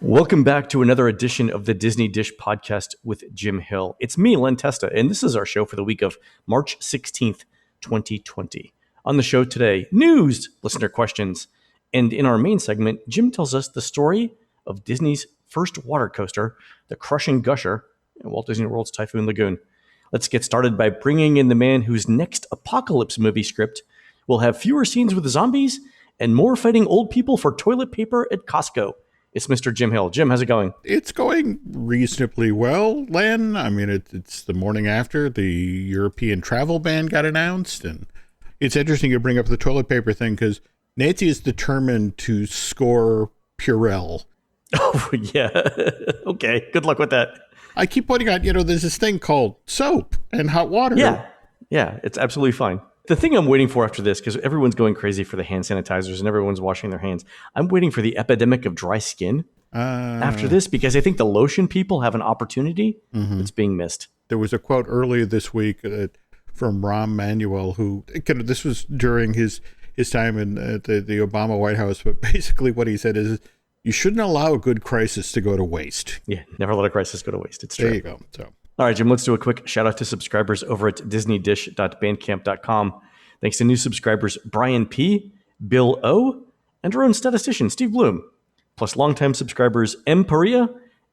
Welcome back to another edition of the Disney Dish podcast with Jim Hill. It's me, Len Testa, and this is our show for the week of March 16th, 2020. On the show today, news, listener questions, and in our main segment, Jim tells us the story of Disney's first water coaster, the Crushing Gusher, at Walt Disney World's Typhoon Lagoon. Let's get started by bringing in the man whose next apocalypse movie script will have fewer scenes with zombies and more fighting old people for toilet paper at Costco. It's Mr. Jim Hill. Jim, how's it going? It's going reasonably well, Len. I mean, it's the morning after the European travel ban got announced. And it's interesting you bring up the toilet paper thing because Nancy is determined to score Purell. Oh, yeah. Okay. Good luck with that. I keep pointing out, there's this thing called soap and hot water. Yeah, it's absolutely fine. The thing I'm waiting for after this, because everyone's going crazy for the hand sanitizers and everyone's washing their hands, I'm waiting for the epidemic of dry skin after this, because I think the lotion people have an opportunity that's being missed. There was a quote earlier this week from Rahm Emanuel, who, this was during his time in the Obama White House, but basically what he said is, you shouldn't allow a good crisis to go to waste. Yeah, never let a crisis go to waste. It's true. There you go. So. All right, Jim, let's do a quick shout out to subscribers over at disneydish.bandcamp.com. Thanks to new subscribers Brian P., Bill O., and our own statistician, Steve Bloom, plus longtime subscribers M. Paria,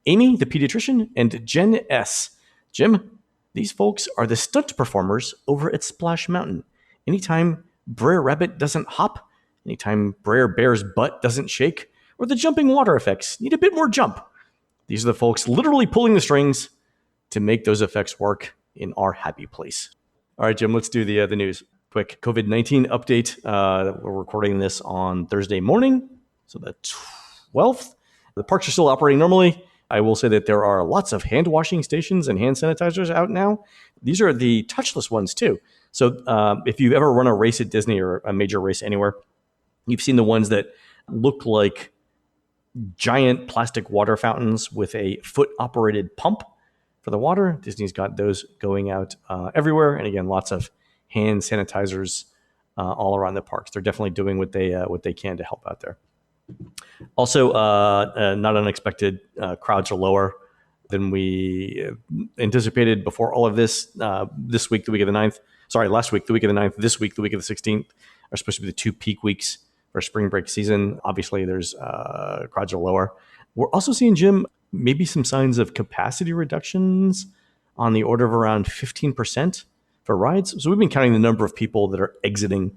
Amy, the pediatrician, and Jen S. Jim, these folks are the stunt performers over at Splash Mountain. Anytime Brer Rabbit doesn't hop, anytime Brer Bear's butt doesn't shake, or the jumping water effects need a bit more jump, these are the folks literally pulling the strings to make those effects work in our happy place. All right, Jim, let's do the news. Quick COVID-19 update. We're recording this on Thursday morning, so the 12th. The parks are still operating normally. I will say that there are lots of hand washing stations and hand sanitizers out now. These are the touchless ones too. So if you've ever run a race at Disney or a major race anywhere, you've seen the ones that look like giant plastic water fountains with a foot-operated pump for the water. Disney's got those going out everywhere. And again, lots of hand sanitizers all around the parks. They're definitely doing what they can to help out there. Also, not unexpected, crowds are lower than we anticipated before all of this. This week, the week of the 9th. Sorry, last week, the week of the 9th. This week, the week of the 16th are supposed to be the two peak weeks for spring break season. Obviously, there's crowds are lower. We're also seeing, Jim, maybe some signs of capacity reductions on the order of around 15% for rides. So we've been counting the number of people that are exiting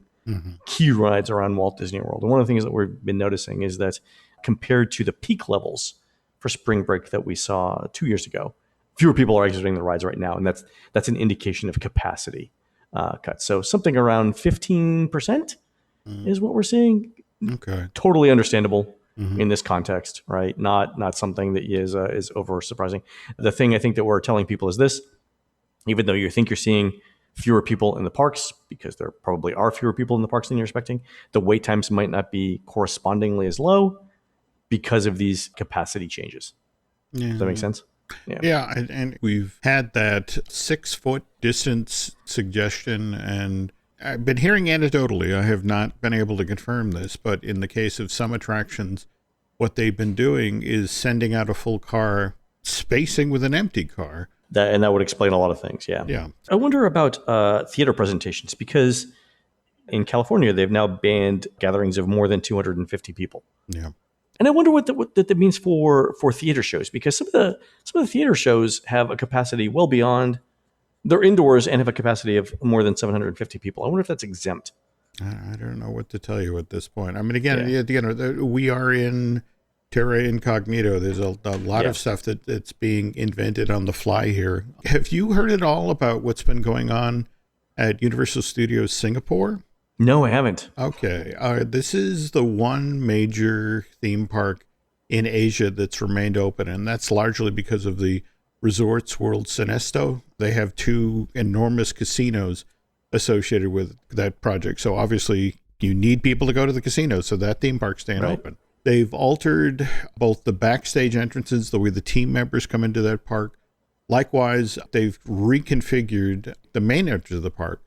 key rides around Walt Disney World. And one of the things that we've been noticing is that compared to the peak levels for spring break that we saw 2 years ago, fewer people are exiting the rides right now. And that's an indication of capacity cuts. So something around 15% is what we're seeing. Okay. Totally understandable in this context, right? Not something that is over surprising. The thing I think that we're telling people is this: even though you think you're seeing fewer people in the parks, because there probably are fewer people in the parks than you're expecting, the wait times might not be correspondingly as low because of these capacity changes. Yeah. Does that make sense? Yeah, and we've had that 6-foot distance suggestion, and I've been hearing anecdotally, I have not been able to confirm this, but in the case of some attractions, what they've been doing is sending out a full car, spacing with an empty car. And that would explain a lot of things, yeah. I wonder about theater presentations, because in California, they've now banned gatherings of more than 250 people. Yeah. And I wonder what that means for theater shows, because some of the theater shows have a capacity well beyond. They're indoors and have a capacity of more than 750 people. I wonder if that's exempt. I don't know what to tell you at this point. I mean, again, we are in terra incognito. There's a lot of stuff that's being invented on the fly here. Have you heard at all about what's been going on at Universal Studios Singapore? No, I haven't. Okay. This is the one major theme park in Asia that's remained open, and that's largely because of the Resorts World Cinesto. They have two enormous casinos associated with that project. So obviously you need people to go to the casino, so that theme park's staying open. They've altered both the backstage entrances, the way the team members come into that park. Likewise, they've reconfigured the main entrance of the park.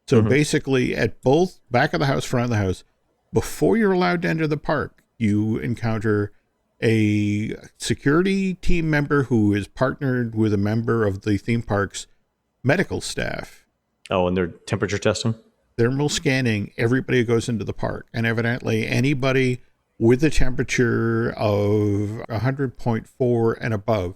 So basically at both back of the house, front of the house, before you're allowed to enter the park, you encounter a security team member who is partnered with a member of the theme park's medical staff. Oh, and they're temperature testing? Thermal scanning everybody who goes into the park. And evidently anybody with a temperature of 100.4 and above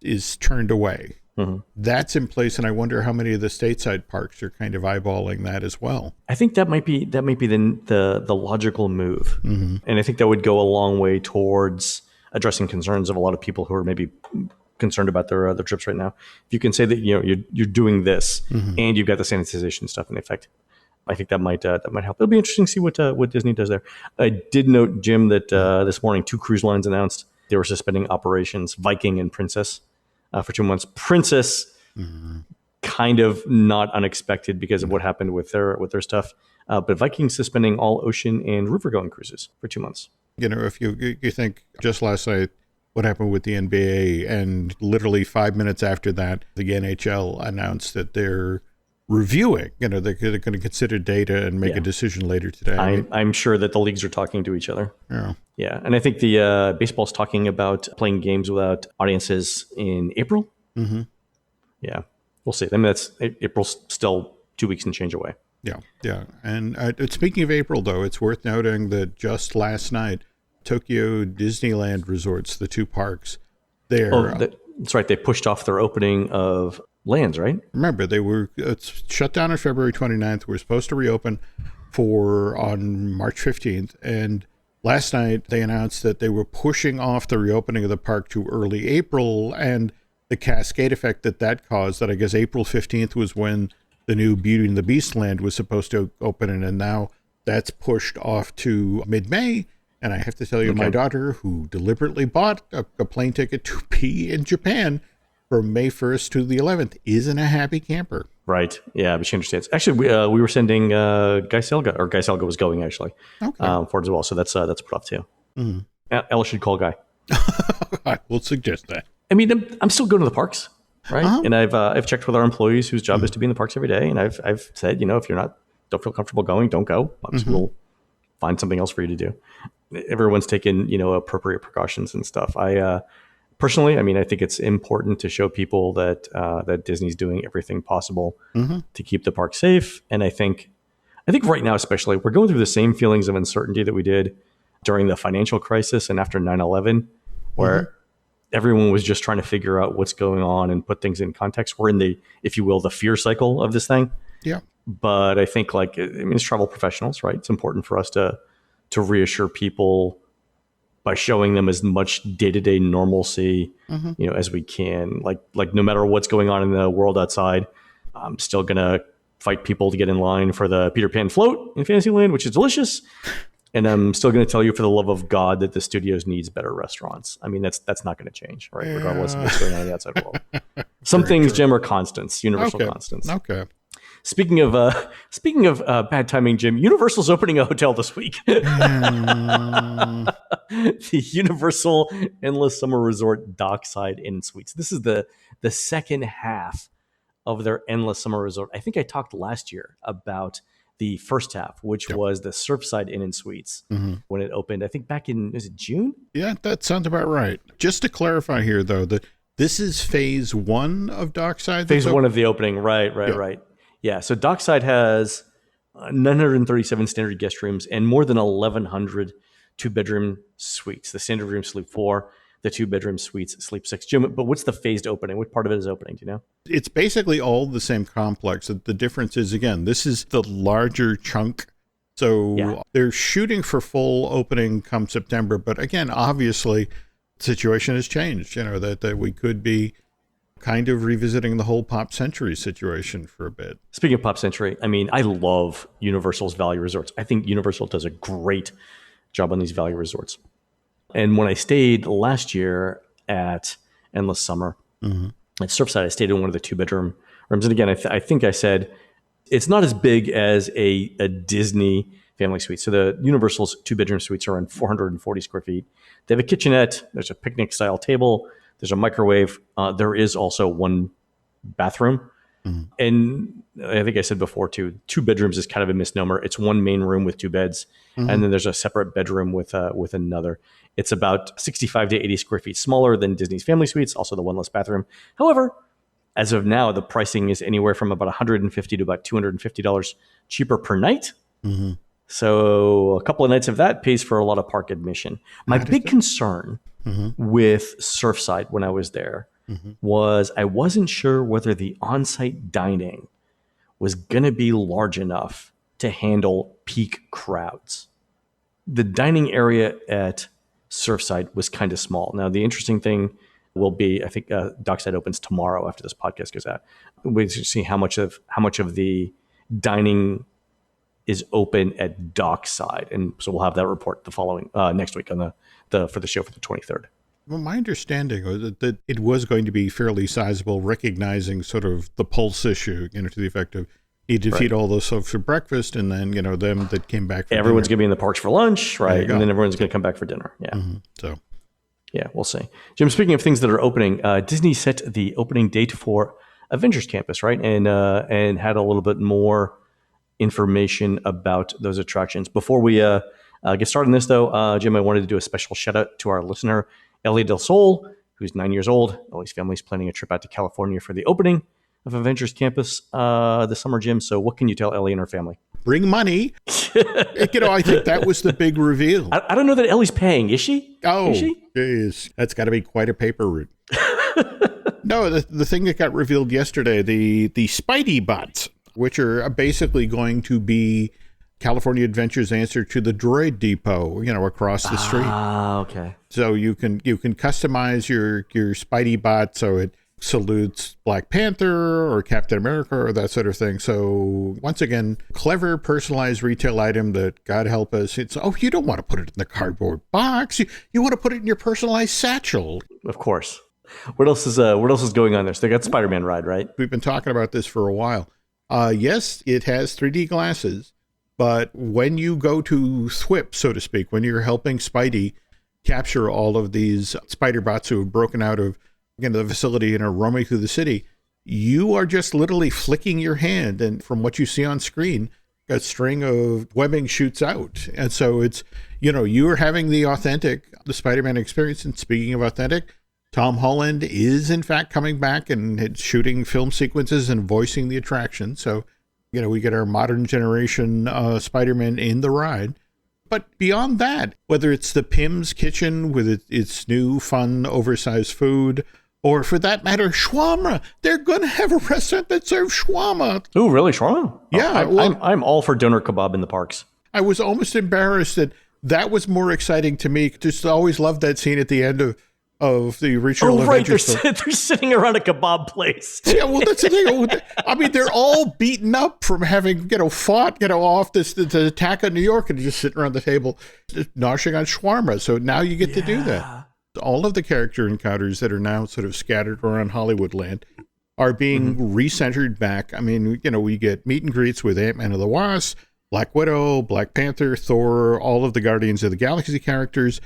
is turned away. Mm-hmm. That's in place, and I wonder how many of the stateside parks are kind of eyeballing that as well. I think that might be the logical move, and I think that would go a long way towards addressing concerns of a lot of people who are maybe concerned about their trips right now. If you can say that you're doing this and you've got the sanitization stuff in effect, I think that might help. It'll be interesting to see what Disney does there. I did note, Jim, that this morning 2 cruise lines announced they were suspending operations, Viking and Princess, for 2 months. Princess, kind of not unexpected because of what happened with their stuff. But Viking suspending all ocean and river going cruises for 2 months. If you think just last night what happened with the NBA, and literally 5 minutes after that, the NHL announced that they're reviewing. They're going to consider data and make a decision later today. I'm sure that the leagues are talking to each other. Yeah, and I think the baseball's talking about playing games without audiences in April. Yeah, we'll see. I mean, April's still 2 weeks and change away. Yeah. And speaking of April, though, it's worth noting that just last night, Tokyo Disneyland Resorts, the 2 parks, that's right. They pushed off their opening of lands, right? Remember, they were shut down on February 29th. We were supposed to reopen on March 15th. And last night, they announced that they were pushing off the reopening of the park to early April, and the cascade effect that caused, that I guess April 15th was when the new Beauty and the Beast land was supposed to open, and now that's pushed off to mid-May. And I have to tell you, my daughter, who deliberately bought a plane ticket to be in Japan from May 1st to the 11th, isn't a happy camper. Right. Yeah, but she understands. Actually, we were sending Guy Selga was going, actually, for it as well. So that's put off, too. Ella should call Guy. I will suggest that. I mean, I'm still going to the parks, right? And I've checked with our employees whose job is to be in the parks every day. And I've said, if you're don't feel comfortable going, don't go. We'll find something else for you to do. Everyone's taken, appropriate precautions and stuff. Personally, I think it's important to show people that Disney's doing everything possible to keep the park safe. And I think right now, especially, we're going through the same feelings of uncertainty that we did during the financial crisis and after 9/11, where everyone was just trying to figure out what's going on and put things in context. We're in the, if you will, the fear cycle of this thing. Yeah. But I think, as travel professionals, right, it's important for us to reassure people by showing them as much day-to-day normalcy, as we can. Like no matter what's going on in the world outside, I'm still gonna fight people to get in line for the Peter Pan float in Fantasyland, which is delicious. And I'm still going to tell you, for the love of God, that the studios needs better restaurants. That's not going to change, right? Regardless of what's going on in the outside world. Some things, Jim, are constants, universal constants. Okay. Speaking of bad timing, Jim, Universal's opening a hotel this week. The Universal Endless Summer Resort Dockside Inn and Suites. This is the second half of their Endless Summer Resort. I think I talked last year about the first half, which was the Surfside Inn and Suites when it opened, I think back in, is it June? Yeah, that sounds about right. Just to clarify here, though, this is phase 1 of Dockside? Phase 1 of the opening, right. Yeah, so Dockside has 937 standard guest rooms and more than 1,100 two-bedroom suites. The standard rooms sleep 4. The two-bedroom suites sleep 6. Jim, but what's the phased opening? What part of it is opening? Do you know? It's basically all the same complex. The difference is, again, this is the larger chunk. So they're shooting for full opening come September. But again, obviously, the situation has changed. That we could be kind of revisiting the whole Pop Century situation for a bit. Speaking of Pop Century, I love Universal's value resorts. I think Universal does a great job on these value resorts. And when I stayed last year at Endless Summer at Surfside, I stayed in one of the two-bedroom rooms. And again, I think I said it's not as big as a Disney family suite. So the Universal's two-bedroom suites are around 440 square feet. They have a kitchenette. There's a picnic-style table. There's a microwave. There is also one bathroom. And I think I said before too, 2 bedrooms is kind of a misnomer. It's one main room with 2 beds, and then there's a separate bedroom with another. It's about 65 to 80 square feet smaller than Disney's Family Suites, also the one less bathroom. However, as of now, the pricing is anywhere from about $150 to about $250 cheaper per night. So a couple of nights of that pays for a lot of park admission. My big concern with Surfside when I was there was I wasn't sure whether the on-site dining was going to be large enough to handle peak crowds. The dining area at Surfside was kind of small. Now, the interesting thing will be, I think Dockside opens tomorrow after this podcast goes out. We see how much of the dining is open at Dockside, and so we'll have that report the following next week on for the show for the 23rd. Well, my understanding was that it was going to be fairly sizable, recognizing sort of the pulse issue, to the effect of you defeat all those folks for breakfast, and then them that came back for everyone's dinner. going to be in the parks for lunch, right? And then everyone's going to come back for dinner. Yeah. So, yeah, we'll see. Jim, speaking of things that are opening, Disney set the opening date for Avengers Campus, right? And had a little bit more information about those attractions. Before we get started on this, though, Jim, I wanted to do a special shout out to our listener, Ellie Del Sol, who's 9 years old. Ellie's family is planning a trip out to California for the opening of Avengers Campus this summer, Jim. So what can you tell Ellie and her family? Bring money. I think that was the big reveal. I don't know that Ellie's paying. Is she? Oh, is she? Geez. That's got to be quite a paper route. No, the thing that got revealed yesterday, the Spidey bots, which are basically going to be California Adventure's answer to the Droid Depot, across the street. Ah, okay. So you can customize your Spidey bot so it salutes Black Panther or Captain America or that sort of thing. So once again, clever personalized retail item that, God help us, you don't want to put it in the cardboard box. You want to put it in your personalized satchel. Of course. What else is going on there? So they got Spider-Man ride, right? We've been talking about this for a while. Yes, it has 3D glasses, but when you go to Thwip, so to speak, when you're helping Spidey capture all of these spider bots who have broken out of the facility and are roaming through the city, you are just literally flicking your hand, and from what you see on screen, a string of webbing shoots out. And so it's, you're having the Spider-Man experience. And speaking of authentic, Tom Holland is in fact coming back and shooting film sequences and voicing the attraction. So, we get our modern generation Spider-Man in the ride. But beyond that, whether it's the Pim's Kitchen with its new fun oversized food, or for that matter, shawarma. They're going to have a restaurant that serves shawarma. Oh, really? Shawarma? Yeah. I'm all for doner kebab in the parks. I was almost embarrassed that was more exciting to me. Just always loved that scene at the end of the original Avengers. They're sitting around a kebab place. Yeah, well, that's the thing. I mean, they're all beaten up from having, fought, off the attack on New York, and just sitting around the table, just noshing on shawarma. So now you get to do that. All of the character encounters that are now sort of scattered around Hollywoodland are being recentered back. I mean, we get meet and greets with Ant-Man and the Wasp, Black Widow, Black Panther, Thor, all of the Guardians of the Galaxy characters,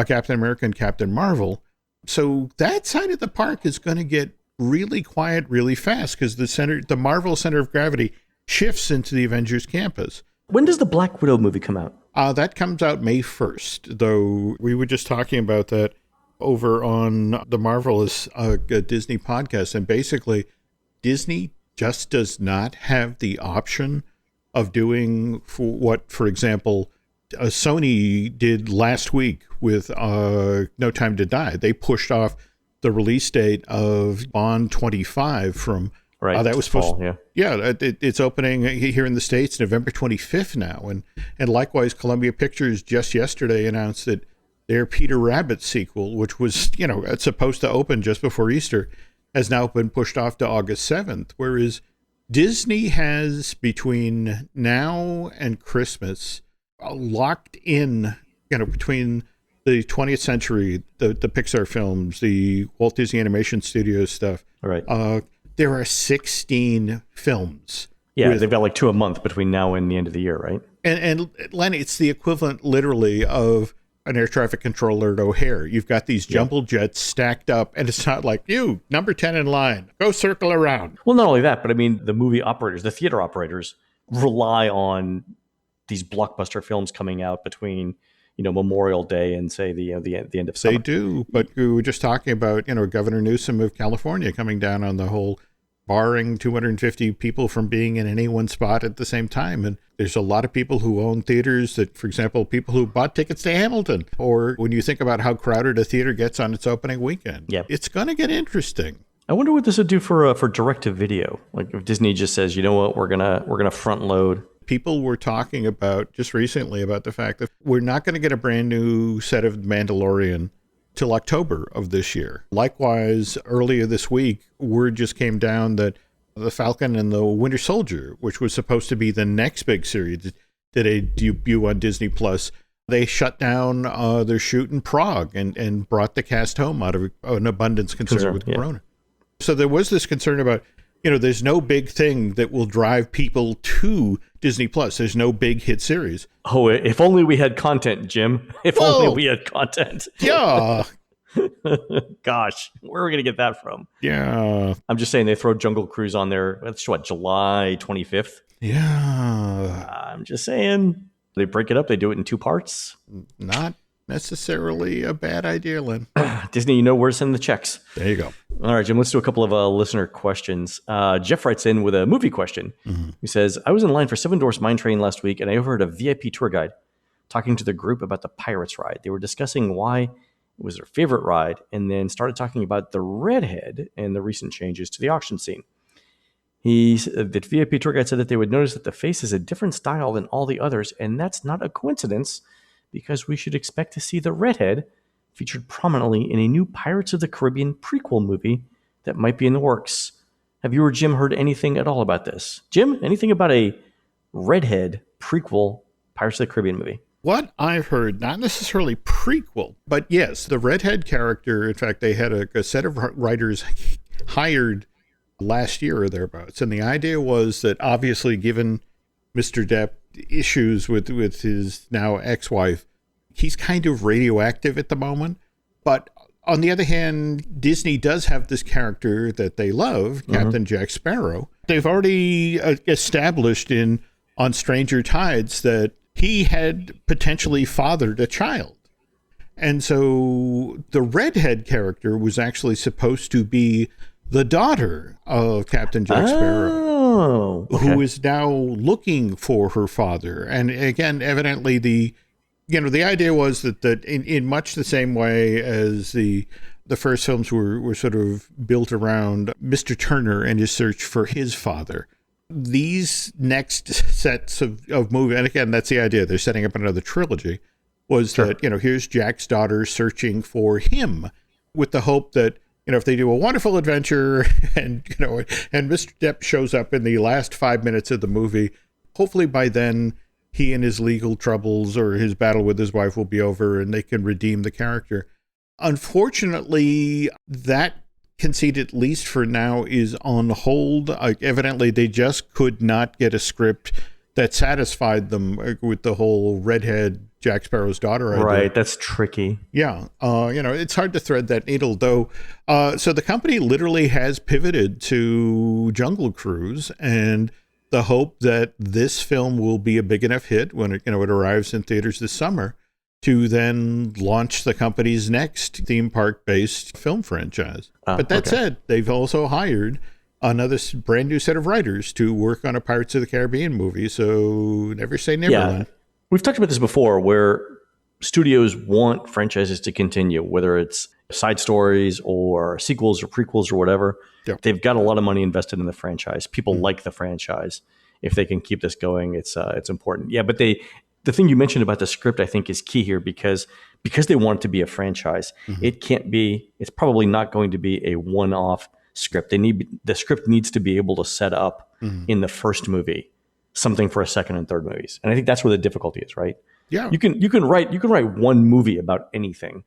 Captain America and Captain Marvel. So that side of the park is going to get really quiet really fast because the Marvel center of gravity shifts into the Avengers campus. When does the Black Widow movie come out? That comes out May 1st, though we were just talking about that over on the Marvelous Disney podcast. And basically, Disney just does not have the option of doing for example, Sony did last week with No Time to Die. They pushed off the release date of Bond 25 from that was supposed fall, it's opening here in the States November 25th now, and likewise Columbia Pictures just yesterday announced that their Peter Rabbit sequel, which was it's supposed to open just before Easter, has now been pushed off to August 7th, whereas Disney has between now and Christmas locked in, between the 20th century, the Pixar films, the Walt Disney Animation Studios stuff. Right. There are 16 films. Yeah, they've got like 2 a month between now and the end of the year, right? And Len, it's the equivalent literally of an air traffic controller at O'Hare. You've got these jumbo jets stacked up, and it's not like, you, number 10 in line, go circle around. Well, not only that, but I mean, the movie operators, the theater operators, rely on these blockbuster films coming out between, Memorial Day and say the end of summer. They do, but we were just talking about, Governor Newsom of California coming down on the whole barring 250 people from being in any one spot at the same time. And there's a lot of people who own theaters that, for example, people who bought tickets to Hamilton, or when you think about how crowded a theater gets on its opening weekend, it's going to get interesting. I wonder what this would do for direct to video. Like if Disney just says, you know what, we're gonna front load. People were talking about just recently about the fact that we're not going to get a brand new set of Mandalorian till October of this year. Likewise, earlier this week, word just came down that The Falcon and the Winter Soldier, which was supposed to be the next big series, did a debut on Disney Plus. They shut down their shoot in Prague and brought the cast home out of an abundance concern with Corona. So there was this concern about, there's no big thing that will drive people to Disney Plus. There's no big hit series. Oh, if only we had content, Jim. If only we had content. Yeah. Gosh, where are we going to get that from? Yeah. I'm just saying they throw Jungle Cruise on there. That's July 25th? Yeah. I'm just saying they break it up. They do it in 2 parts. Not necessarily a bad idea, Len. Disney, you know where to send the checks. There you go. All right, Jim, let's do a couple of listener questions. Jeff writes in with a movie question. He says, I was in line for Seven Dwarfs Mine Train last week, and I overheard a VIP tour guide talking to the group about the Pirates ride. They were discussing why it was their favorite ride, and then started talking about the Redhead and the recent changes to the auction scene. The VIP tour guide said that they would notice that the face is a different style than all the others, and that's not a coincidence, because we should expect to see the Redhead featured prominently in a new Pirates of the Caribbean prequel movie that might be in the works. Have you or Jim heard anything at all about this? Jim, anything about a Redhead prequel Pirates of the Caribbean movie? What I've heard, not necessarily prequel, but yes, the Redhead character, in fact, they had a set of writers hired last year or thereabouts. And the idea was that obviously given Mr. Depp issues with his now ex-wife, he's kind of radioactive at the moment. But on the other hand, Disney does have this character that they love, Captain Jack Sparrow. They've already established on Stranger Tides that he had potentially fathered a child. And so the Redhead character was actually supposed to be the daughter of Captain Jack Sparrow, who is now looking for her father. And again, evidently the idea was that in much the same way as the first films were sort of built around Mr. Turner and his search for his father, these next sets of movies, and again, that's the idea, they're setting up another trilogy, was that, here's Jack's daughter searching for him with the hope that, if they do a wonderful adventure and Mr. Depp shows up in the last 5 minutes of the movie, hopefully by then he and his legal troubles or his battle with his wife will be over and they can redeem the character. Unfortunately, that conceit, at least for now, is on hold. Evidently, they just could not get a script that satisfied them with the whole Redhead Jack Sparrow's daughter idea. Right, that's tricky. Yeah, it's hard to thread that needle, though. So the company literally has pivoted to Jungle Cruise, and the hope that this film will be a big enough hit when it arrives in theaters this summer to then launch the company's next theme park-based film franchise. But that said, they've also hired another brand new set of writers to work on a Pirates of the Caribbean movie, so never say never. Yeah. We've talked about this before, where studios want franchises to continue, whether it's side stories or sequels or prequels or whatever. Yep. They've got a lot of money invested in the franchise. People like the franchise. If they can keep this going, it's important. Yeah, but the thing you mentioned about the script, I think, is key here because they want it to be a franchise. It's probably not going to be a one-off script. The script needs to be able to set up in the first movie something for a second and third movies. And I think that's where the difficulty is, right? Yeah. You can write one movie about anything.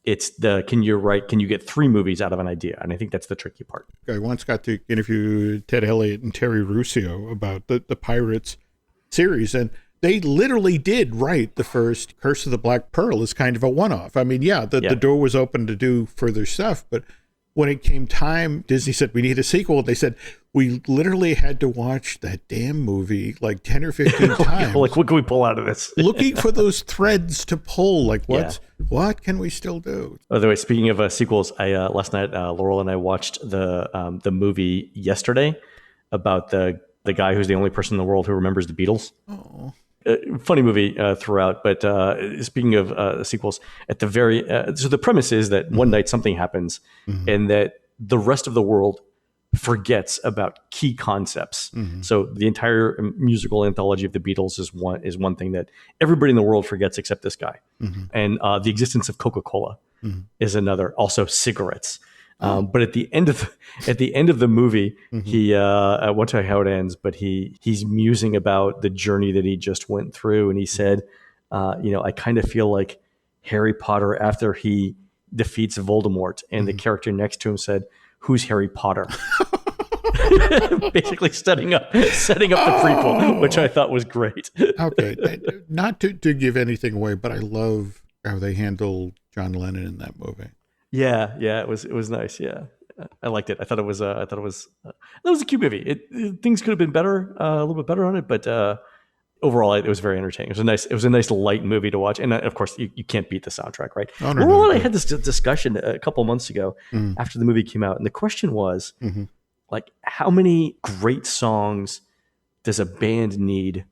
It's can you get 3 movies out of an idea? And I think that's the tricky part. I once got to interview Ted Elliott and Terry Russo about the Pirates series, and they literally did write the first Curse of the Black Pearl as kind of a one-off. I mean, the door was open to do further stuff, but when it came time, Disney said, we need a sequel. They said, we literally had to watch that damn movie like 10 or 15 times. Like, what can we pull out of this? Looking for those threads to pull. Like, what can we still do? By the way, speaking of sequels, last night, Laurel and I watched the movie yesterday about the guy who's the only person in the world who remembers the Beatles. Oh. Funny movie throughout, but speaking of sequels, at the very so the premise is that one night something happens, and that the rest of the world forgets about key concepts. So the entire musical anthology of the Beatles is one thing that everybody in the world forgets except this guy, and the existence of Coca-Cola is another. Also, cigarettes. But at the end of the movie, he I won't tell you how it ends, but he's musing about the journey that he just went through, and he said, I kind of feel like Harry Potter after he defeats Voldemort, and the character next to him said, "Who's Harry Potter?" Basically setting up the prequel, which I thought was great. Okay, not to give anything away, but I love how they handled John Lennon in that movie. Yeah, it was nice. Yeah, I liked it. I thought it was a cute movie. Things could have been better, a little bit better on it, but overall, it was very entertaining. It was a nice light movie to watch, and of course, you can't beat the soundtrack, right? Oh, no. I had this discussion a couple months ago after the movie came out, and the question was, like, how many great songs does a band need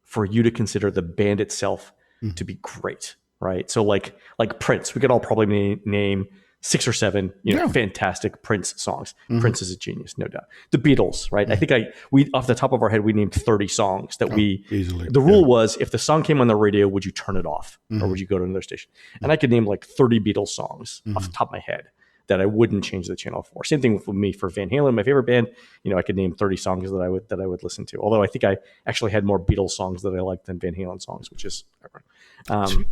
for you to consider the band itself to be great? Right. So like Prince, we could all probably name 6 or 7, fantastic Prince songs. Prince is a genius, no doubt. The Beatles, right? I think we off the top of our head, we named 30 songs that easily. The rule was, if the song came on the radio, would you turn it off or would you go to another station? And I could name like 30 Beatles songs off the top of my head that I wouldn't change the channel for. Same thing with me for Van Halen, my favorite band. I could name 30 songs that I would listen to. Although I think I actually had more Beatles songs that I liked than Van Halen songs, which is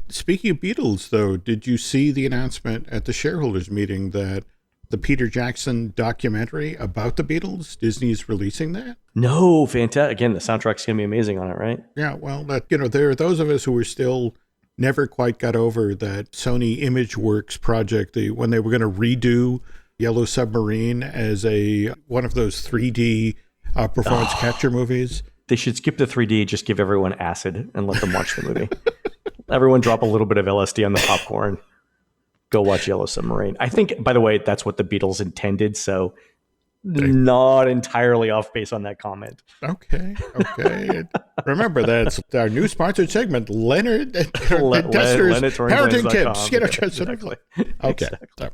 speaking of Beatles, though, did you see the announcement at the shareholders meeting that the Peter Jackson documentary about the Beatles, Disney's releasing that? No, fantastic. Again, the soundtrack's going to be amazing on it, right? Yeah, well, there are those of us who were still never quite got over that Sony ImageWorks project, when they were going to redo Yellow Submarine as one of those 3D performance capture movies. They should skip the 3D, just give everyone acid and let them watch the movie. Everyone drop a little bit of LSD on the popcorn. Go watch Yellow Submarine. I think, by the way, that's what the Beatles intended, so not entirely off base on that comment. Okay. Remember, that's our new sponsored segment, Leonard Tester's Parenting Tips. Exactly. Okay. Exactly.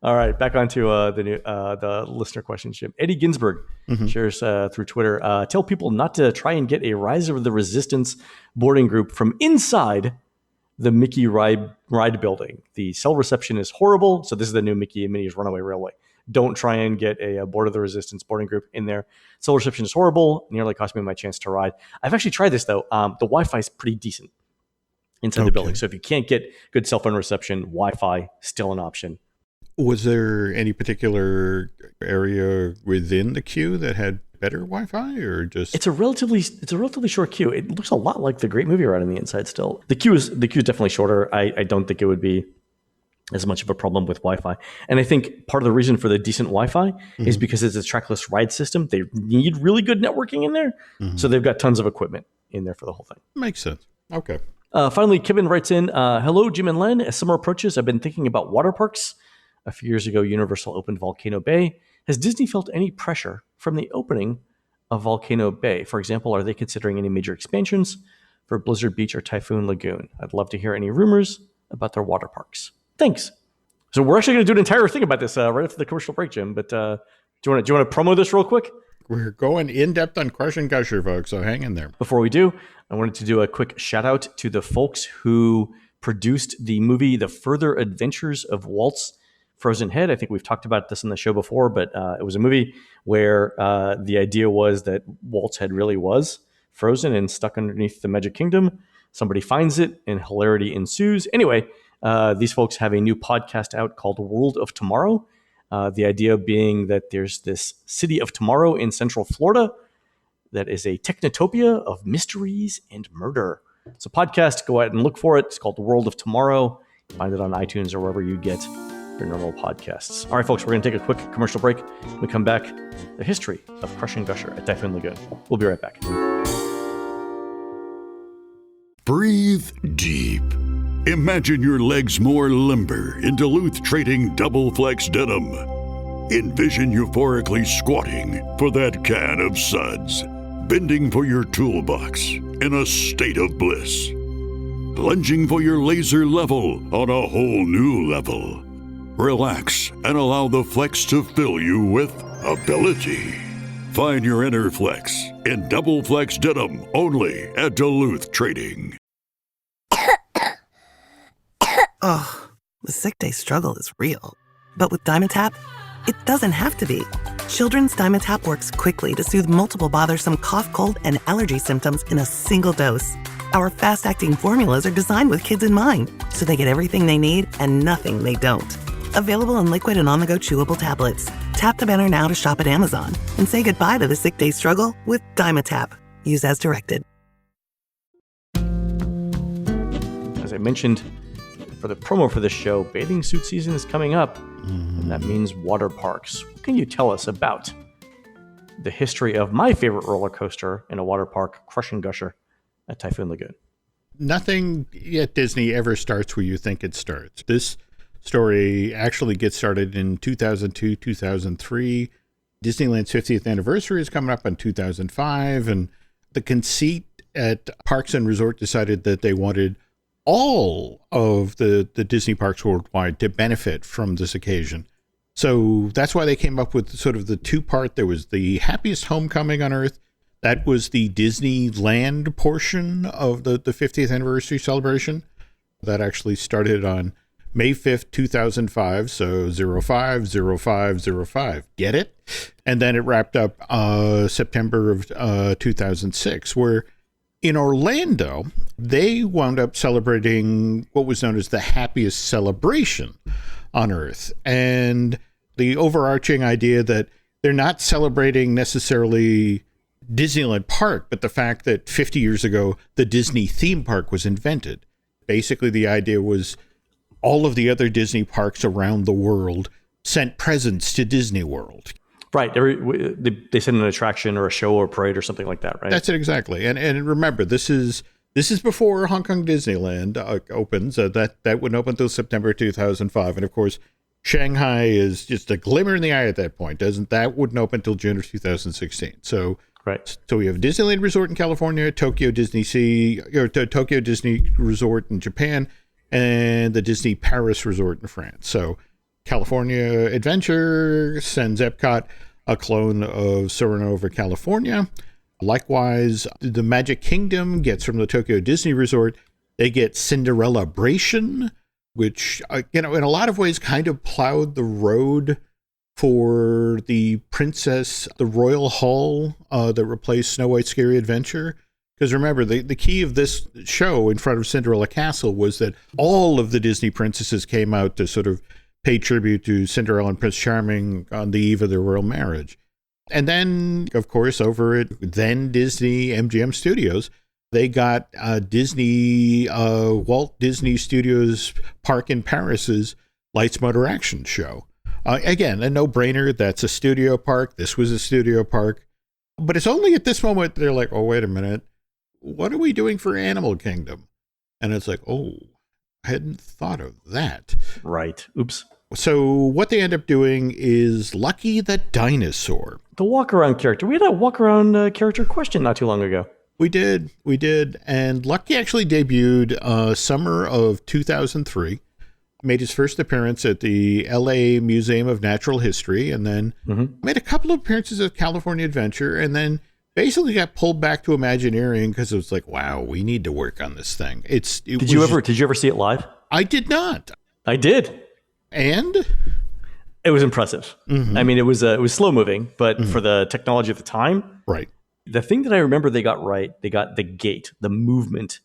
All right, back onto the listener question, Jim. Eddie Ginsberg shares through Twitter, tell people not to try and get a Rise of the Resistance boarding group from inside the Mickey ride building. The cell reception is horrible. So this is the new Mickey and Minnie's Runaway Railway. Don't try and get a Board of the Resistance boarding group in there. Cell reception is horrible. Nearly cost me my chance to ride. I've actually tried this, though. The Wi-Fi is pretty decent inside the building. So if you can't get good cell phone reception, Wi-Fi still an option. Was there any particular area within the queue that had better Wi-Fi, or just? It's a relatively short queue. It looks a lot like the Great Movie Ride on the inside still. The queue is definitely shorter. I don't think it would be as much of a problem with Wi-Fi. And I think part of the reason for the decent Wi-Fi is because it's a trackless ride system. They need really good networking in there. So they've got tons of equipment in there for the whole thing. Makes sense. Okay. Finally, Kevin writes in, hello, Jim and Len. As summer approaches, I've been thinking about water parks. A few years ago, Universal opened Volcano Bay. Has Disney felt any pressure from the opening of Volcano Bay? For example, are they considering any major expansions for Blizzard Beach or Typhoon Lagoon? I'd love to hear any rumors about their water parks. Thanks. So we're actually going to do an entire thing about this right after the commercial break, Jim. But do you want to promo this real quick? We're going in depth on Crush and Gusher, folks. So hang in there. Before we do, I wanted to do a quick shout out to the folks who produced the movie The Further Adventures of Walt's Frozen Head. I think we've talked about this on the show before, but it was a movie where the idea was that Walt's head really was frozen and stuck underneath the Magic Kingdom. Somebody finds it and hilarity ensues. Anyway, these folks have a new podcast out called World of Tomorrow. The idea being that there's this city of tomorrow in Central Florida that is a technotopia of mysteries and murder. It's a podcast. Go out and look for it. It's called The World of Tomorrow. Find it on iTunes or wherever you get your normal podcasts. All right, folks, we're going to take a quick commercial break. When we come back, the history of Crush and Gusher at Typhoon Lagoon. We'll be right back. Breathe deep. Imagine your legs more limber in Duluth Trading Double Flex Denim. Envision euphorically squatting for that can of suds, bending for your toolbox in a state of bliss, lunging for your laser level on a whole new level. Relax and allow the flex to fill you with ability. Find your inner flex in Double Flex Denim only at Duluth Trading. Oh, the sick day struggle is real. But with Dimetapp, it doesn't have to be. Children's Dimetapp works quickly to soothe multiple bothersome cough, cold, and allergy symptoms in a single dose. Our fast-acting formulas are designed with kids in mind, so they get everything they need and nothing they don't. Available in liquid and on-the-go chewable tablets. Tap the banner now to shop at Amazon and say goodbye to the sick day struggle with Dimetapp. Use as directed. As I mentioned, for the promo for this show, bathing suit season is coming up, and that means water parks. What can you tell us about the history of my favorite roller coaster in a water park, Crush and Gusher at Typhoon Lagoon? Nothing at Disney ever starts where you think it starts. This story actually gets started in 2002, 2003. Disneyland's 50th anniversary is coming up in 2005, and the conceit at Parks and Resort decided that they wanted all of the Disney parks worldwide to benefit from this occasion. So that's why they came up with sort of the two-part. There was the happiest homecoming on Earth. That was the Disneyland portion of the 50th anniversary celebration. That actually started on May 5th, 2005. So 05/05/05. Get it? And then it wrapped up September of 2006, where in Orlando, they wound up celebrating what was known as the happiest celebration on Earth. And the overarching idea that they're not celebrating necessarily Disneyland Park, but the fact that 50 years ago, the Disney theme park was invented. Basically, the idea was all of the other Disney parks around the world sent presents to Disney World. Right. They send an attraction or a show or parade or something like that, right? That's it, exactly. And remember, this is before Hong Kong Disneyland opens. That wouldn't open until September 2005. And of course, Shanghai is just a glimmer in the eye at that point. That wouldn't open until June of 2016. So right. So we have Disneyland Resort in California, Tokyo Disney Resort in Japan, and the Disney Paris Resort in France. So California Adventure sends Epcot a clone of Serenova, California. Likewise, the Magic Kingdom gets from the Tokyo Disney Resort, they get Cinderella-bration, which, in a lot of ways kind of plowed the road for the Royal Hall that replaced Snow White's Scary Adventure. Because remember, the key of this show in front of Cinderella Castle was that all of the Disney princesses came out to sort of pay tribute to Cinderella and Prince Charming on the eve of their royal marriage. And then, of course, over at then Disney MGM Studios, they got Walt Disney Studios Park in Paris's Lights, Motor, Action show. Again, a no-brainer. That's a studio park. This was a studio park. But it's only at this moment they're like, oh, wait a minute. What are we doing for Animal Kingdom? And it's like, oh, I hadn't thought of that. Right. Oops. So what they end up doing is Lucky the Dinosaur. The walk-around character. We had a walk-around character question not too long ago. We did. And Lucky actually debuted summer of 2003, made his first appearance at the LA Museum of Natural History, and then made a couple of appearances at California Adventure, and then basically got pulled back to Imagineering because it was like, wow, we need to work on this thing. Did you ever see it live? I did not. I did. And it was impressive. I mean, it was slow moving, but for the technology of the time, right. The thing that I remember they got right, they got the gait, the movement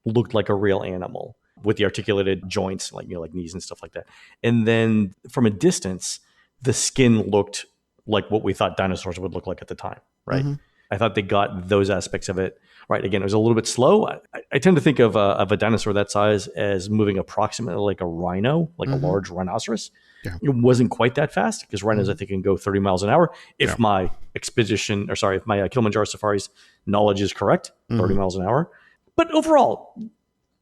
looked like a real animal with the articulated joints, like knees and stuff like that. And then from a distance, the skin looked like what we thought dinosaurs would look like at the time, right? I thought they got those aspects of it right. Again, it was a little bit slow. I tend to think of a dinosaur that size as moving approximately like a rhino, like a large rhinoceros. Yeah. It wasn't quite that fast because rhinos, I think, can go 30 miles an hour. If my if my Kilimanjaro Safari's knowledge is correct, 30 miles an hour. But overall,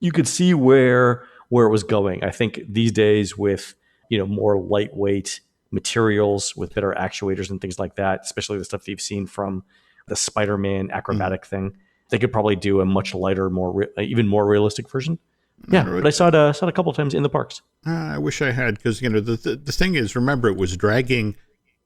you could see where it was going. I think these days with, more lightweight materials with better actuators and things like that, especially the stuff you've seen from the Spider-Man acrobatic thing, they could probably do a much lighter, even more realistic version. Yeah, but I saw it a couple of times in the parks. I wish I had, because the thing is, remember, it was dragging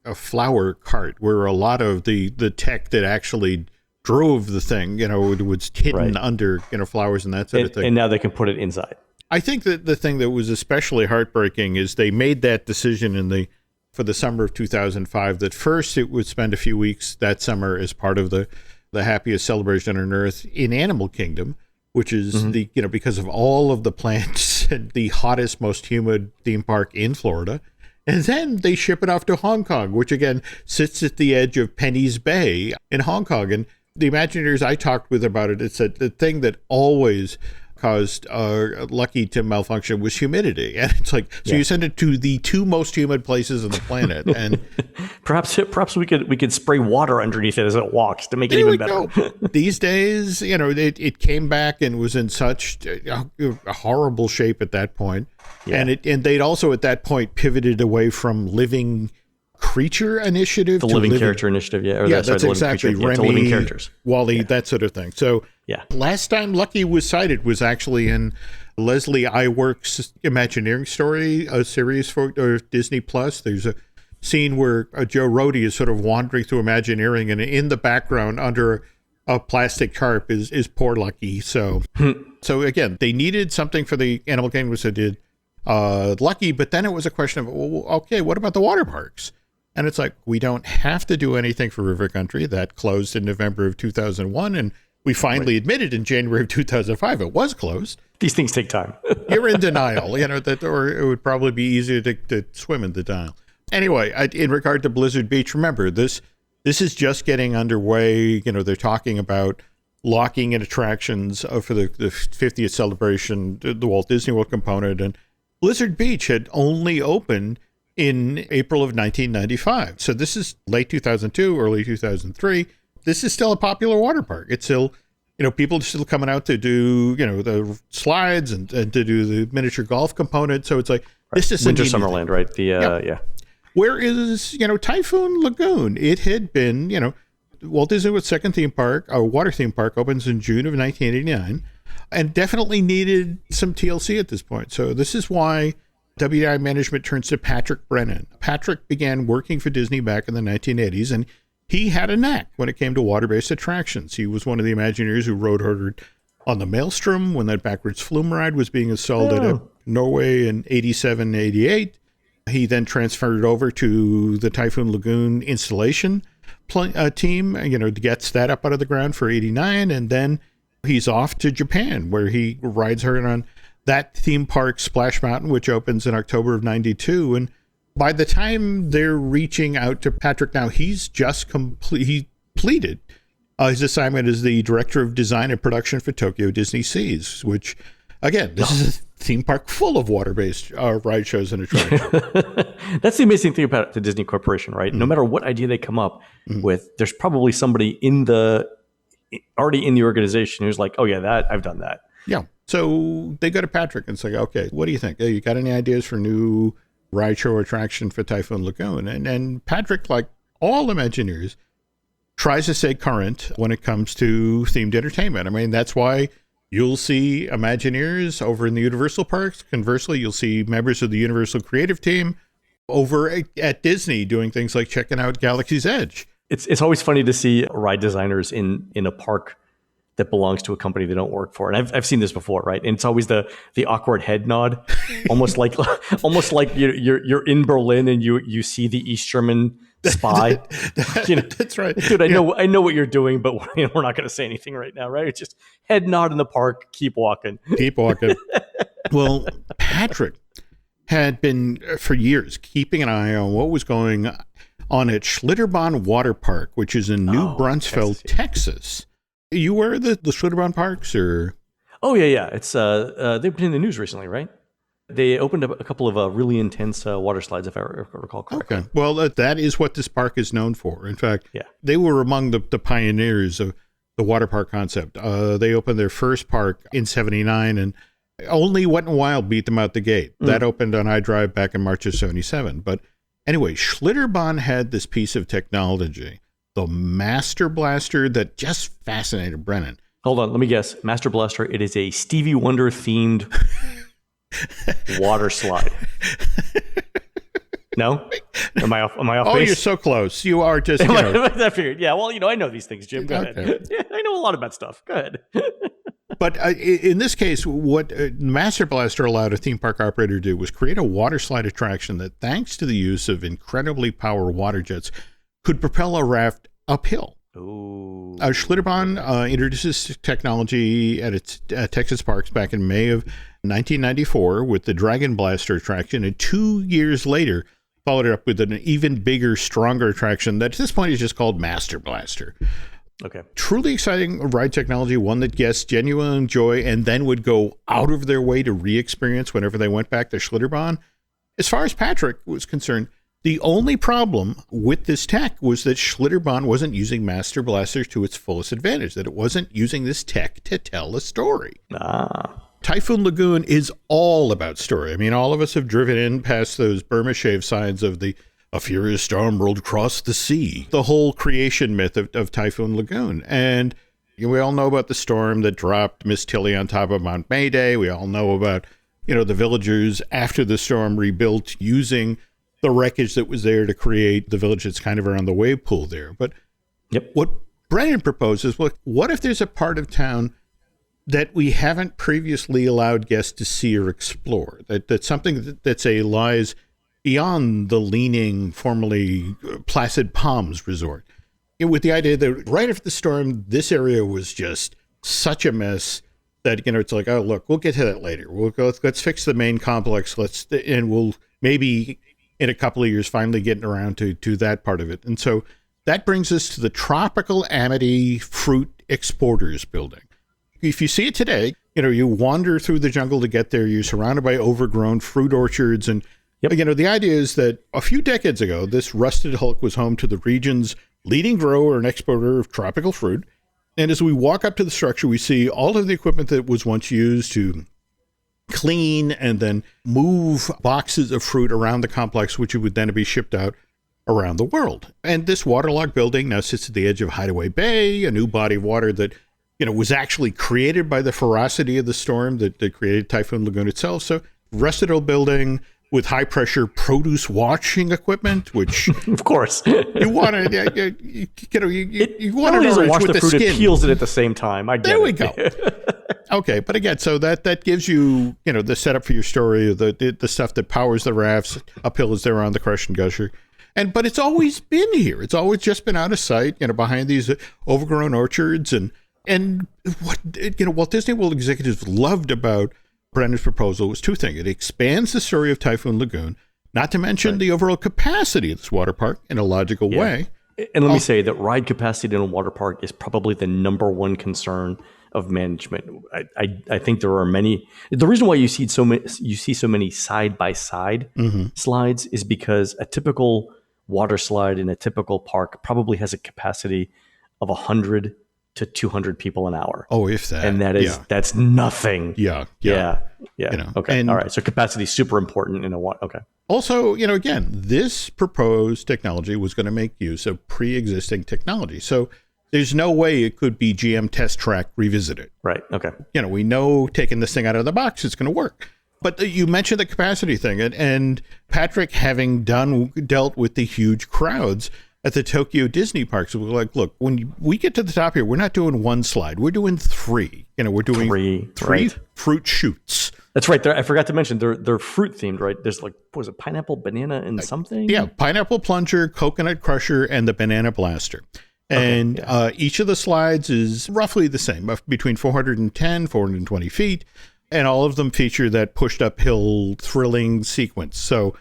a flower cart where a lot of the tech that actually drove the thing, was hidden under flowers and that sort of thing. And now they can put it inside. I think that the thing that was especially heartbreaking is they made that decision for the summer of 2005 that first it would spend a few weeks that summer as part of the happiest celebration on Earth in Animal Kingdom, which is because of all of the plants and the hottest, most humid theme park in Florida. And then they ship it off to Hong Kong, which again sits at the edge of Penny's Bay in Hong Kong. And the Imagineers I talked with about it, it's that the thing that always caused Lucky to malfunction was humidity. And it's like, so you send it to the two most humid places on the planet. And perhaps we could spray water underneath it as it walks to make it even better. These days, it came back and was in such a horrible shape at that point. Yeah. And they'd also at that point pivoted away from living creature initiative to living character initiative. That's exactly Remy, to living characters. Wally, that sort of thing. So last time Lucky was cited was actually in Leslie Iwerks' Imagineering Story, a series for Disney Plus. There's a scene where Joe Rohde is sort of wandering through Imagineering, and in the background under a plastic tarp is poor Lucky. So again, they needed something for the Animal Kingdom, which they did Lucky, but then it was a question of, well, okay, what about the water parks? And it's like, we don't have to do anything for River Country. That closed in November of 2001. And we finally admitted in January of 2005 it was closed. These things take time. You're in denial, or it would probably be easier to swim in denial. Anyway, in regard to Blizzard Beach, remember, this is just getting underway. They're talking about locking in attractions for the 50th celebration, the Walt Disney World component. And Blizzard Beach had only opened in April of 1995. So this is late 2002, early 2003. This is still a popular water park. It's still, people are still coming out to do, the slides and to do the miniature golf component. So it's like, this is Winter Summerland, right? Where is, Typhoon Lagoon? It had been, Walt Disney World's second theme park, or water theme park, opens in June of 1989 and definitely needed some TLC at this point. So this is why WDI management turns to Patrick Brennan. Patrick began working for Disney back in the 1980s, and he had a knack when it came to water-based attractions. He was one of the Imagineers who rode hard on the Maelstrom when that backwards flume ride was being installed at Norway in 87, 88. He then transferred over to the Typhoon Lagoon installation team, gets that up out of the ground for 89, and then he's off to Japan, where he rides hard on that theme park, Splash Mountain, which opens in October of 92. And by the time they're reaching out to Patrick now, he's just completed his assignment as the director of design and production for Tokyo Disney Seas, which, again, this is a theme park full of water-based ride shows and attractions. That's the amazing thing about the Disney Corporation, right? No matter what idea they come up with, there's probably somebody already in the organization who's like, oh yeah, I've done that. Yeah. So they go to Patrick and say, okay, what do you think? Hey, you got any ideas for new ride show attraction for Typhoon Lagoon? And Patrick, like all Imagineers, tries to stay current when it comes to themed entertainment. I mean, that's why you'll see Imagineers over in the Universal parks. Conversely, you'll see members of the Universal creative team over at Disney doing things like checking out Galaxy's Edge. It's always funny to see ride designers in a park that belongs to a company they don't work for. And I've seen this before, right? And it's always the awkward head nod, almost like you're in Berlin and you see the East German spy. That's right. Dude, I know what you're doing, but we're not going to say anything right now, right? It's just head nod in the park, keep walking. Keep walking. Well, Patrick had been for years keeping an eye on what was going on at Schlitterbahn Water Park, which is in New Braunfels, Texas. Are you aware of the Schlitterbahn parks, or? Oh, yeah. It's they've been in the news recently, right? They opened up a couple of really intense water slides, if I recall correctly. Okay. Well, that is what this park is known for. In fact, they were among the pioneers of the water park concept. They opened their first park in 1979, and only Wet n Wild beat them out the gate. That opened on iDrive back in March of 1977. But anyway, Schlitterbahn had this piece of technology, the Master Blaster, that just fascinated Brennan. Hold on, let me guess. Master Blaster, it is a Stevie Wonder themed water slide. No? Am I off Oh, base? You're so close. You are just, I figured. Yeah, well, I know these things, Jim. Go ahead. Yeah, I know a lot about stuff. Go ahead. But in this case, what Master Blaster allowed a theme park operator to do was create a water slide attraction that, thanks to the use of incredibly powerful water jets, could propel a raft uphill. Ooh. Schlitterbahn introduced this technology at its Texas parks back in May of 1994 with the Dragon Blaster attraction, and 2 years later followed it up with an even bigger, stronger attraction that at this point is just called Master Blaster. Okay. Truly exciting ride technology, one that guests genuinely enjoy and then would go out of their way to re-experience whenever they went back to Schlitterbahn. As far as Patrick was concerned, the only problem with this tech was that Schlitterbahn wasn't using Master Blaster to its fullest advantage, that it wasn't using this tech to tell a story. Typhoon Lagoon is all about story. I mean, all of us have driven in past those Burma shave signs of a furious storm rolled across the sea, the whole creation myth of Typhoon Lagoon. And we all know about the storm that dropped Miss Tilly on top of Mount Mayday. We all know about, the villagers after the storm rebuilt using the wreckage that was there to create the village that's kind of around the wave pool there. But what Brennan proposes, what if there's a part of town that we haven't previously allowed guests to see or explore, that's something that lies beyond the leaning, formerly Placid Palms resort, with the idea that right after the storm, this area was just such a mess that, it's like, oh, look, we'll get to that later. Let's fix the main complex. And we'll maybe in a couple of years finally getting around to that part of it. And so that brings us to the Tropical Amity Fruit Exporters building. If you see it today, you wander through the jungle to get there. You're surrounded by overgrown fruit orchards. And, the idea is that a few decades ago, this rusted hulk was home to the region's leading grower and exporter of tropical fruit. And as we walk up to the structure, we see all of the equipment that was once used to clean and then move boxes of fruit around the complex, which would then be shipped out around the world. And this waterlogged building now sits at the edge of Hideaway Bay, a new body of water that was actually created by the ferocity of the storm that created Typhoon Lagoon itself. So rusted old building with high pressure produce washing equipment, which of course you want to, you want to wash with the fruit, skin. It peels it at the same time. There we go. Okay, but again, so that gives you, the setup for your story, the stuff that powers the rafts uphill as they're on the Crush and Gusher. But it's always been here. It's always just been out of sight, behind these overgrown orchards. And what, Walt Disney World executives loved about Brennan's proposal was two things. It expands the story of Typhoon Lagoon, not to mention the overall capacity of this water park in a logical way. And let me say that ride capacity in a water park is probably the number one concern of management. I think there are many. The reason why you see so many side by side slides is because a typical water slide in a typical park probably has a capacity of 100 to 200 people an hour. Oh, if that. And that's nothing. Yeah. Okay. All right. So capacity is super important in a water. Okay. Also, again, this proposed technology was going to make use of pre-existing technology. So there's no way it could be GM Test Track revisited. Right. Okay. We know taking this thing out of the box, it's going to work. But you mentioned the capacity thing, and Patrick, having dealt with the huge crowds at the Tokyo Disney parks, we're like, look, when we get to the top here, we're not doing one slide, we're doing three. We're doing three fruit shoots. That's right. I forgot to mention they're fruit themed, right? There's what was it, pineapple, banana, and something? Yeah, pineapple plunger, coconut crusher, and the banana blaster. And each of the slides is roughly the same, between 410, 420 feet. And all of them feature that pushed uphill thrilling sequence. So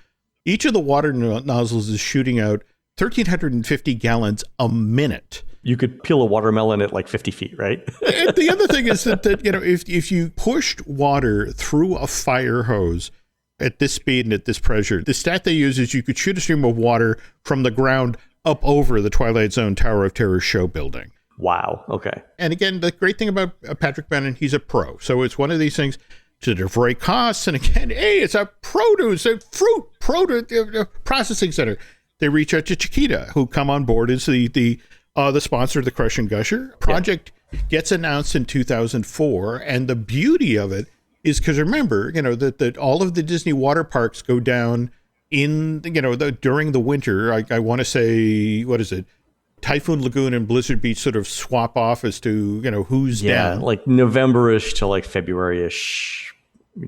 each of the water nozzles is shooting out 1,350 gallons a minute. You could peel a watermelon at like 50 feet, right? And the other thing is that if you pushed water through a fire hose at this speed and at this pressure, the stat they use is you could shoot a stream of water from the ground up over the Twilight Zone Tower of Terror show building. Wow. Okay. And again, the great thing about Patrick Bannon, he's a pro. So it's one of these things to defray costs. And again, hey, it's a fruit processing center. They reach out to Chiquita, who come on board as the sponsor of the Crush and Gusher project. Gets announced in 2004, and the beauty of it is because remember, that all of the Disney water parks go down in during the winter. I want to say, what is it? Typhoon Lagoon and Blizzard Beach sort of swap off as to who's down. Like November-ish to like February-ish,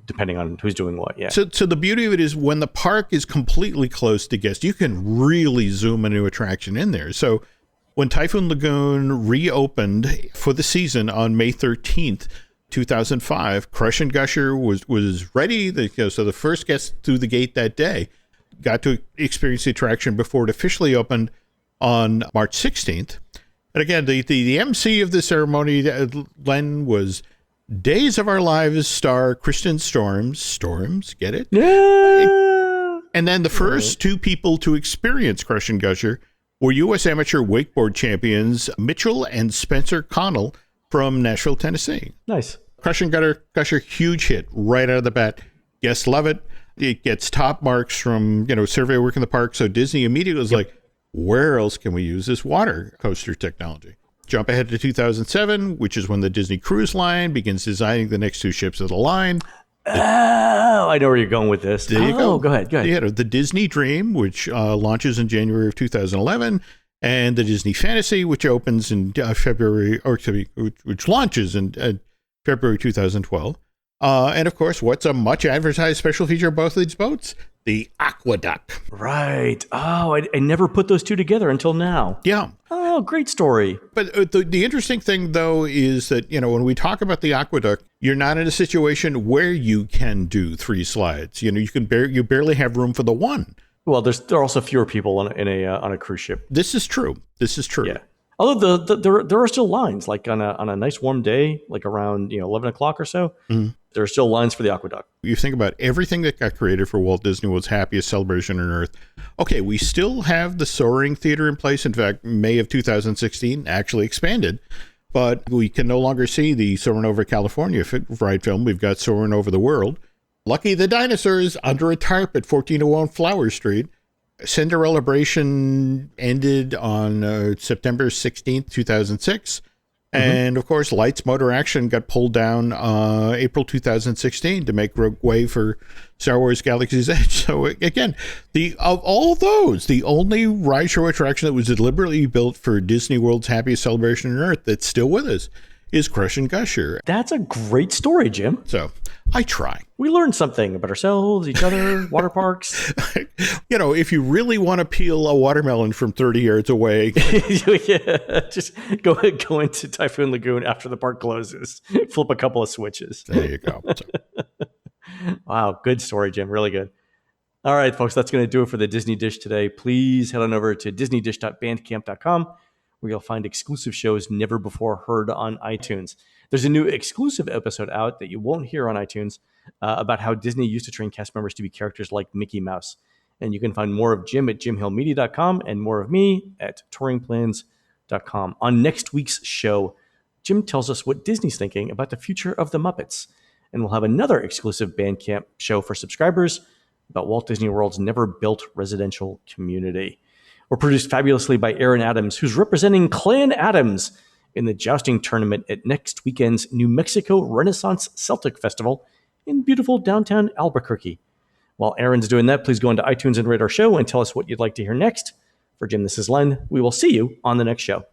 depending on who's doing what. Yeah. So the beauty of it is when the park is completely closed to guests, you can really zoom a new attraction in there. So when Typhoon Lagoon reopened for the season on May 13th, 2005, Crush and Gusher was ready. So the first guest through the gate that day got to experience the attraction before it officially opened on March 16th. And again, the MC of the ceremony, Len, was Days of Our Lives star Kristen Storms, get it? Yeah. And then the first two people to experience Crush and Gusher were U.S. amateur wakeboard champions Mitchell and Spencer Connell from Nashville, Tennessee. Nice. Crush and Gusher, huge hit right out of the bat. Guests love it. It gets top marks from, survey work in the park. So Disney immediately was like, where else can we use this water coaster technology? Jump ahead to 2007, which is when the Disney Cruise Line begins designing the next two ships of the line. Oh, I know where you're going with this. There you go. Go ahead. Yeah, the Disney Dream, which launches in January of 2011, and the Disney Fantasy, which opens in which launches in February 2012. And of course, what's a much advertised special feature of both of these boats? The Aqueduct. Right. Oh, I never put those two together until now. Yeah. Oh, great story. But the interesting thing, though, is that, when we talk about the Aqueduct, you're not in a situation where you can do 3 slides. You barely have room for the one. Well, there are also fewer people on a cruise ship. This is true. Yeah. Although there are still lines, like on a nice warm day, like around 11 o'clock or so, there are still lines for the Aqueduct. You think about everything that got created for Walt Disney World's happiest celebration on Earth. Okay, we still have the Soaring Theater in place. In fact, May of 2016 actually expanded, but we can no longer see the Soaring Over California ride film. We've got Soaring Over the World. Lucky the Dinosaurs under a tarp at 1401 Flower Street. Cinderellabration ended on September 16th, 2006. And of course, Lights Motor Action got pulled down April 2016 to make way for Star Wars Galaxy's Edge. So again, of all those, the only ride show attraction that was deliberately built for Disney World's happiest celebration on Earth that's still with us is Crush and Gusher. That's a great story, Jim. So I try. We learned something about ourselves, each other, water parks. If you really want to peel a watermelon from 30 yards away. Yeah, just go into Typhoon Lagoon after the park closes. Flip a couple of switches. There you go. Wow, good story, Jim. Really good. All right, folks, that's going to do it for the Disney Dish today. Please head on over to disneydish.bandcamp.com, where you'll find exclusive shows never before heard on iTunes. There's a new exclusive episode out that you won't hear on iTunes about how Disney used to train cast members to be characters like Mickey Mouse. And you can find more of Jim at jimhillmedia.com and more of me at touringplans.com. On next week's show, Jim tells us what Disney's thinking about the future of the Muppets. And we'll have another exclusive Bandcamp show for subscribers about Walt Disney World's never-built residential community. We're produced fabulously by Aaron Adams, who's representing Clan Adams in the jousting tournament at next weekend's New Mexico Renaissance Celtic Festival in beautiful downtown Albuquerque. While Aaron's doing that, please go into iTunes and rate our show and tell us what you'd like to hear next. For Jim, this is Len. We will see you on the next show.